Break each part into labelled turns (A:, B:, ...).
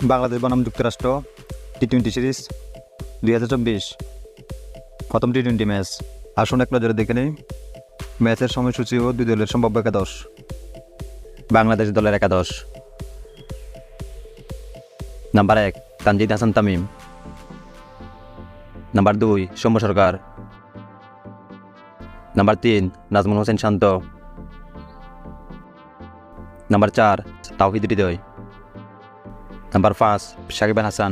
A: বাংলাদেশ বনাম যুক্তরাষ্ট্র টি-20 সিরিজ 2024 প্রথম টি-20 ম্যাচ। আসুন এক নজরে দেখে নিই ম্যাচের সময়সূচি ও দুই দলের সম্ভাব্য একাদশ। বাংলাদেশ দলের একাদশ: number 1 Tanzid Hasan Tamim, number 2 Soumya Sarkar, number 3 Najmul Hossain Shanto, number 4 Towhid Hridoy, number 5 Shakib Al Hasan,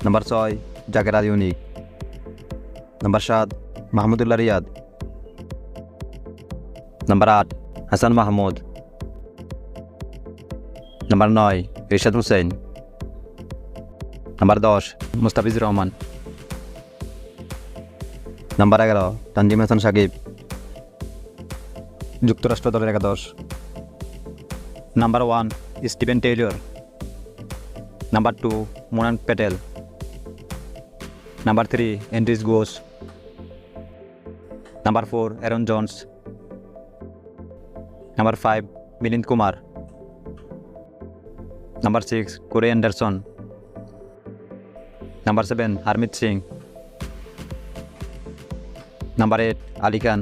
A: number 6 Jaker Ali Anik, number 7 Mahmudullah Riyad, number 8 Hasan Mahmud, number 9 Rishad Hossain, number 10 Mustafizur Rahman, number 11 Tanzim Hasan Sakib. যুক্তরাষ্ট্র দলের একাদশ: number 1 Steven Taylor, number 2 Monank Patel, number 3 Andries Gous, number 4 Aaron Jones, number 5 Milind Kumar, number 6 Corey Anderson, number 7 Harmeet Singh, number 8 Ali Khan,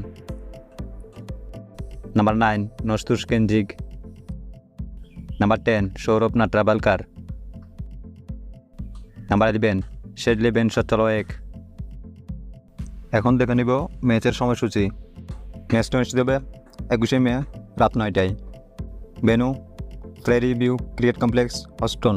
A: number 9 Nosthush Kenjige, number 10 Saurabh Netravalkar, number 11 Shadley van Schalkwyk. এখন দেখে নিব ম্যাচের সময়সূচি। ম্যাচটা অনুষ্ঠিত হবে 21 মে রাত 9টায়। Venue Prairie View cricket complex, হস্টন।